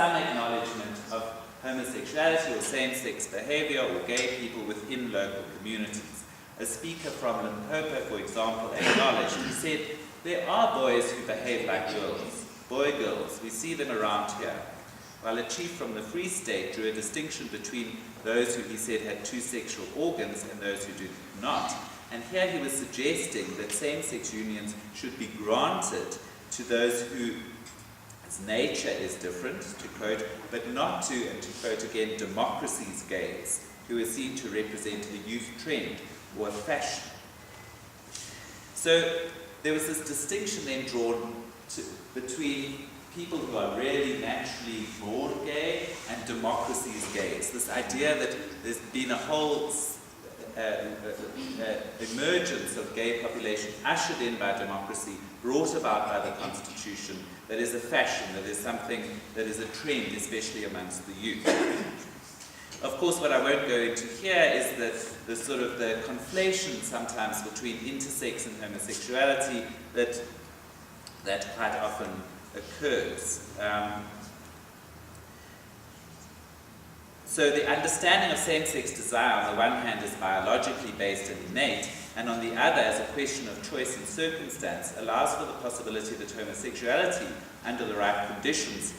some acknowledgement of homosexuality or same-sex behavior or gay people within local communities. A speaker from Limpopo, for example, acknowledged, he said, there are boys who behave like girls, boy-girls, we see them around here. While a chief from the Free State drew a distinction between those who he said had two sexual organs and those who did not. And here he was suggesting that same-sex unions should be granted to those whose nature is different, to quote, but not to, and to quote again, democracy's gays, who are seen to represent a youth trend or a fashion. So there was this distinction then drawn between people who are really naturally born gay and democracy's gays. This idea that there's been a whole emergence of gay population ushered in by democracy, brought about by the Constitution, that is a fashion, that is something that is a trend, especially amongst the youth. Of course, what I won't go into here is that the sort of the conflation sometimes between intersex and homosexuality that quite often occurs. So the understanding of same-sex desire on the one hand is biologically based and innate, and on the other as a question of choice and circumstance allows for the possibility that homosexuality, under the right conditions,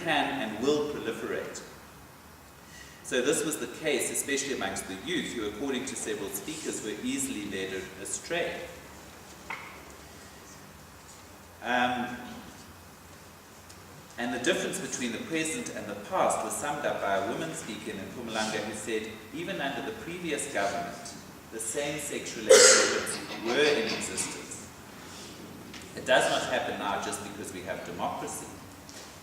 can and will proliferate. So this was the case, especially amongst the youth, who, according to several speakers, were easily led astray. And the difference between the present and the past was summed up by a woman speaker in Mpumalanga who said, even under the previous government, the same-sex relationships were in existence. It does not happen now just because we have democracy.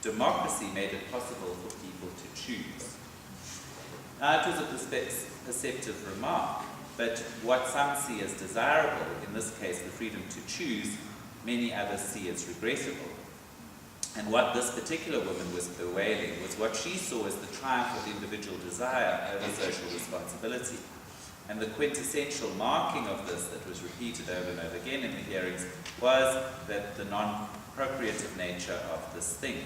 Democracy made it possible for people to choose. Now, it was a perceptive remark, but what some see as desirable, in this case the freedom to choose, many others see as regrettable. And what this particular woman was bewailing was what she saw as the triumph of individual desire over social responsibility. And the quintessential marking of this that was repeated over and over again in the hearings was that the non-procreative nature of this thing.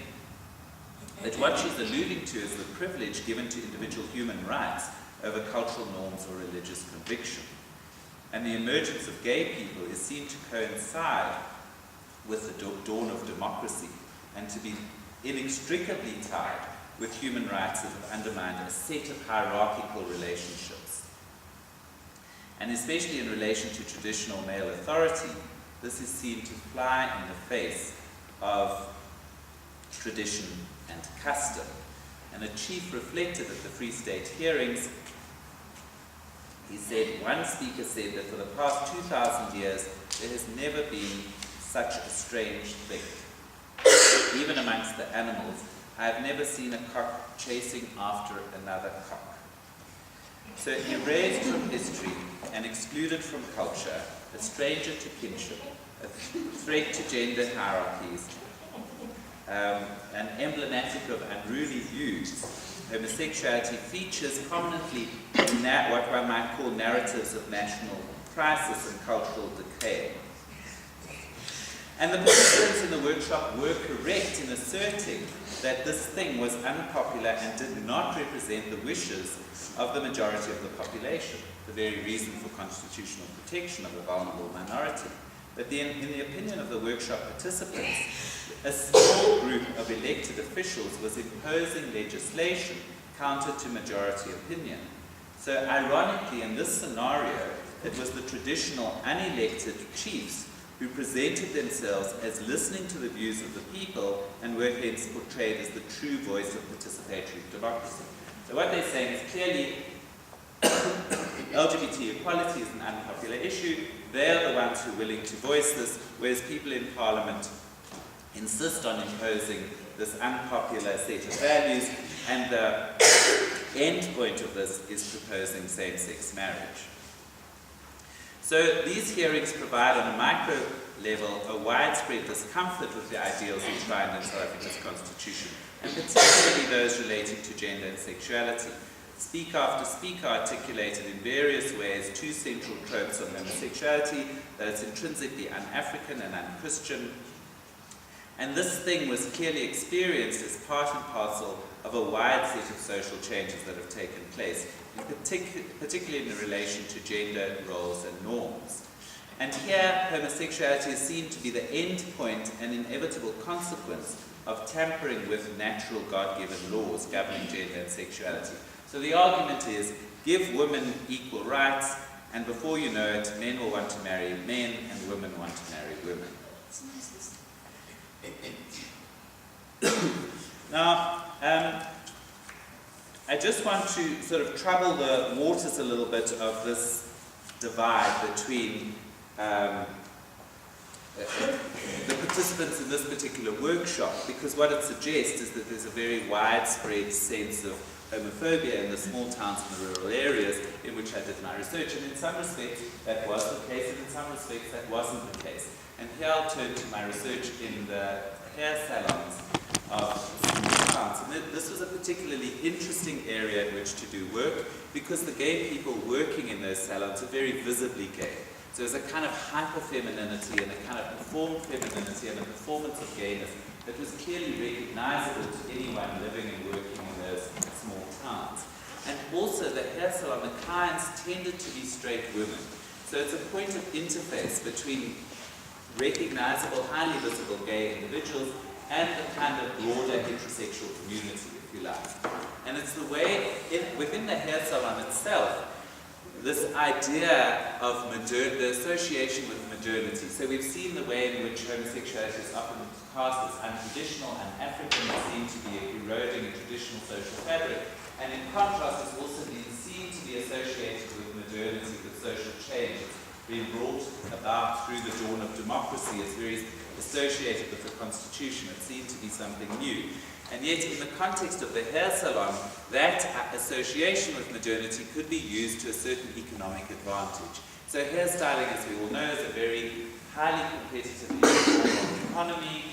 That what she's alluding to is the privilege given to individual human rights over cultural norms or religious conviction. And the emergence of gay people is seen to coincide with the dawn of democracy, and to be inextricably tied with human rights that have undermined a set of hierarchical relationships. And especially in relation to traditional male authority, this is seen to fly in the face of tradition and custom. And a chief reflected at the Free State hearings. He said, one speaker said that for the past 2,000 years, there has never been such a strange thing. Even amongst the animals, I have never seen a cock chasing after another cock. So erased from history and excluded from culture, a stranger to kinship, a threat to gender hierarchies, and emblematic of unruly views, homosexuality features prominently in what one might call narratives of national crisis and cultural decay. And the participants in the workshop were correct in asserting that this thing was unpopular and did not represent the wishes of the majority of the population, the very reason for constitutional protection of a vulnerable minority. But then, in the opinion of the workshop participants, a small group of elected officials was imposing legislation counter to majority opinion. So ironically, in this scenario, it was the traditional unelected chiefs who presented themselves as listening to the views of the people and were hence portrayed as the true voice of participatory democracy. So what they're saying is clearly LGBT equality is an unpopular issue. They're the ones who are willing to voice this, whereas people in Parliament insist on imposing this unpopular set of values, and the end point of this is proposing same-sex marriage. So these hearings provide on a micro level a widespread discomfort with the ideals enshrined in South Africa's constitution, and particularly those relating to gender and sexuality. Speaker after speaker articulated in various ways two central tropes of homosexuality, that it's intrinsically un-African and un-Christian, And this thing was clearly experienced as part and parcel of a wide set of social changes that have taken place, particularly in relation to gender roles and norms. And here, homosexuality is seen to be the end point and inevitable consequence of tampering with natural God-given laws governing gender and sexuality. So the argument is, give women equal rights, and before you know it, men will want to marry men and women want to marry women. Now, I just want to sort of trouble the waters a little bit of this divide between the participants in this particular workshop, because what it suggests is that there's a very widespread sense of homophobia in the small towns and the rural areas in which I did my research, and in some respects that was the case, and in some respects that wasn't the case. And here I'll turn to my research in the hair salons of small towns. And this was a particularly interesting area in which to do work, because the gay people working in those salons are very visibly gay. So there's a kind of hyper-femininity and a kind of performed femininity and a performance of gayness that was clearly recognizable to anyone living and working in those small towns. And also the hair salon, the clients tended to be straight women. So it's a point of interface between recognizable, highly visible gay individuals and the kind of broader heterosexual community, if you like. And it's the way, within the hair salon itself, this idea of the association with modernity. So we've seen the way in which homosexuality is often cast as untraditional and African, is seen to be eroding a traditional social fabric. And in contrast, it's also been seen to be associated with modernity, with social change. It's been brought about through the dawn of democracy. It's very associated with the Constitution. It's seen to be something new. And yet, in the context of the hair salon, that association with modernity could be used to a certain economic advantage. So hairstyling, as we all know, is a very highly competitive economy,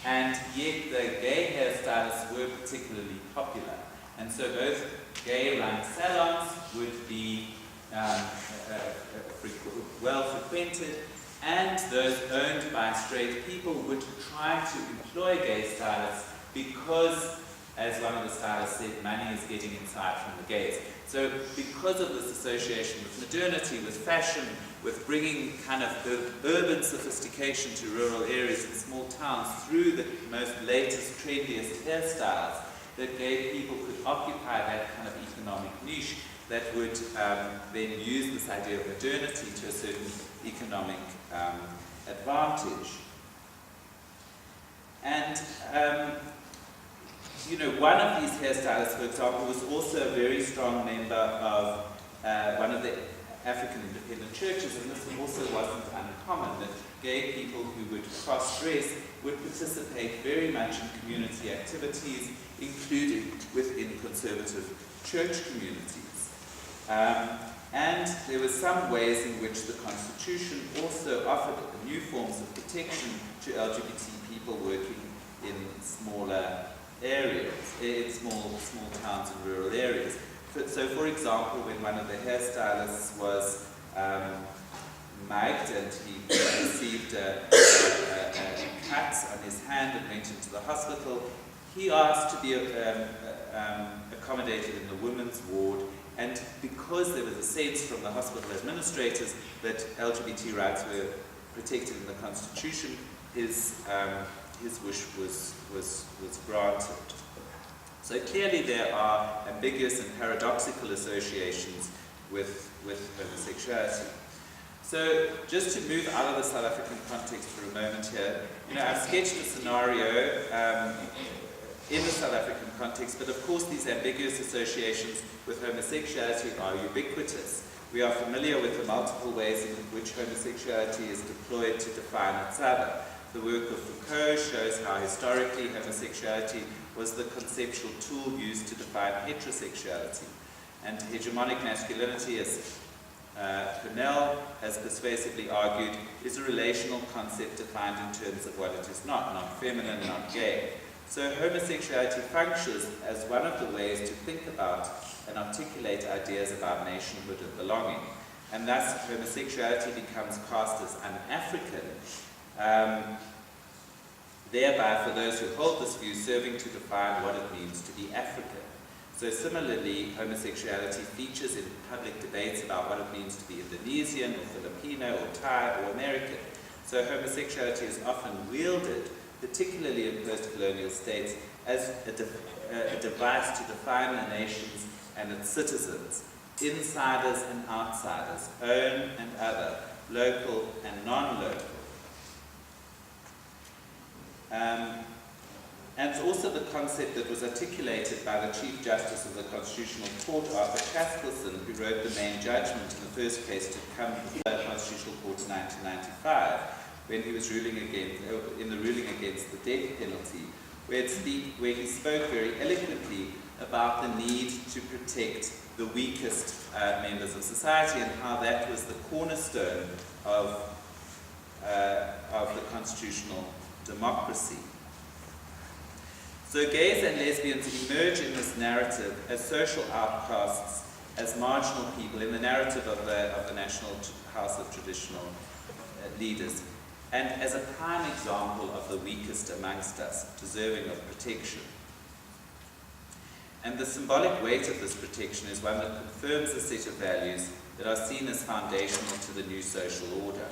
and yet the gay hairstylists were particularly popular. And so both gay-run salons would be well frequented, and those owned by straight people would try to employ gay stylists because, as one of the stylists said, money is getting inside from the gays. So because of this association with modernity, with fashion, with bringing kind of urban sophistication to rural areas and small towns through the most latest, trendiest hairstyles, that gay people could occupy that kind of economic niche that would then use this idea of modernity to a certain economic advantage. And you know, one of these hairstylists, for example, was also a very strong member of one of the African independent churches, and this also wasn't uncommon, that gay people who would cross-dress would participate very much in community activities, including within conservative church communities. And there were some ways in which the Constitution also offered new forms of protection to LGBT people working in smaller areas, in small towns and rural areas. So, for example, when one of the hairstylists was mugged and he received a cut on his hand and went into the hospital, he asked to be accommodated in the women's ward, and because there was a sense from the hospital administrators that LGBT rights were protected in the Constitution, his wish was granted. So clearly there are ambiguous and paradoxical associations with homosexuality. So just to move out of the South African context for a moment here, you know, I've sketched a scenario in the South African context, but of course these ambiguous associations with homosexuality are ubiquitous. We are familiar with the multiple ways in which homosexuality is deployed to define its other. The work of Foucault shows how historically homosexuality was the conceptual tool used to define heterosexuality. And hegemonic masculinity, as Cornell has persuasively argued, is a relational concept defined in terms of what it is not feminine, not gay. So homosexuality functions as one of the ways to think about and articulate ideas about nationhood and belonging. And thus homosexuality becomes cast as un-African thereby, for those who hold this view, serving to define what it means to be African. So similarly, homosexuality features in public debates about what it means to be Indonesian or Filipino or Thai or American. So homosexuality is often wielded, particularly in post-colonial states, as a device to define the nations and its citizens, insiders and outsiders, own and other, local and non-local. And it's also the concept that was articulated by the Chief Justice of the Constitutional Court, Arthur Caskelson, who wrote the main judgment in the first case to come before the Constitutional Court in 1995, when he was ruling in the ruling against the death penalty, where he spoke very eloquently about the need to protect the weakest members of society and how that was the cornerstone of the constitutional democracy. So gays and lesbians emerge in this narrative as social outcasts, as marginal people in the narrative of the National House of Traditional Leaders, and as a prime example of the weakest amongst us, deserving of protection. And the symbolic weight of this protection is one that confirms a set of values that are seen as foundational to the new social order.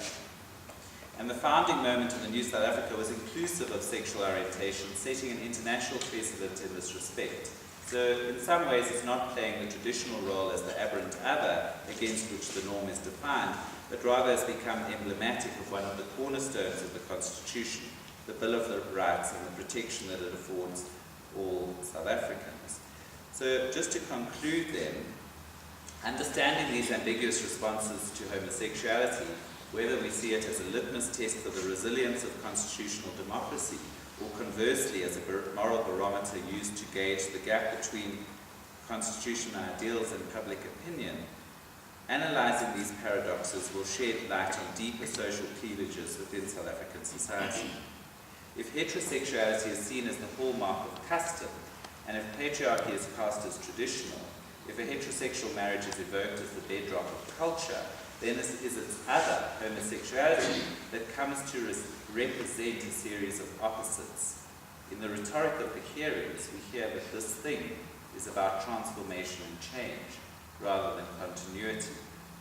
And the founding moment of the new South Africa was inclusive of sexual orientation, setting an international precedent in this respect. So in some ways it's not playing the traditional role as the aberrant other against which the norm is defined, but rather has become emblematic of one of the cornerstones of the Constitution, the Bill of Rights and the protection that it affords all South Africans. So just to conclude then, understanding these ambiguous responses to homosexuality, whether we see it as a litmus test for the resilience of constitutional democracy, or conversely as a moral barometer used to gauge the gap between constitutional ideals and public opinion, analysing these paradoxes will shed light on deeper social cleavages within South African society. If heterosexuality is seen as the hallmark of custom, and if patriarchy is cast as traditional, if a heterosexual marriage is evoked as the bedrock of culture, then it is its other, homosexuality, that comes to represent a series of opposites. In the rhetoric of the hearings, we hear that this thing is about transformation and change, rather than continuity,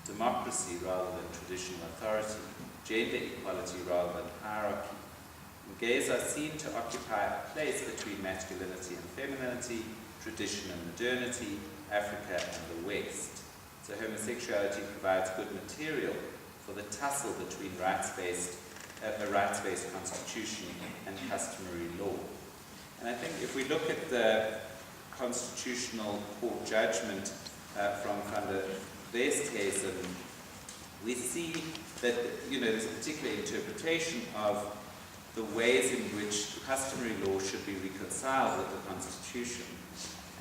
democracy rather than traditional authority, gender equality rather than hierarchy. And gays are seen to occupy a place between masculinity and femininity, tradition and modernity, Africa and the West. So homosexuality provides good material for the tussle between a rights-based constitution and customary law. And I think if we look at the Constitutional Court judgment from Van der West's case, and we see that there's a particular interpretation of the ways in which customary law should be reconciled with the Constitution.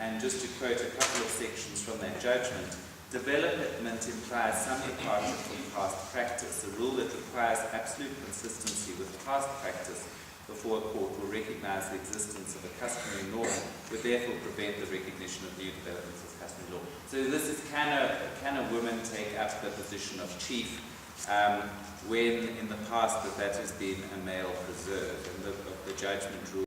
And just to quote a couple of sections from that judgment, development implies some departure from past practice, a rule that requires absolute consistency with past practice before a court will recognize the existence of a customary norm would therefore prevent the recognition of new developments as customary law. So this is, can a woman take up the position of chief when in the past that has been a male preserve, and the judgment rule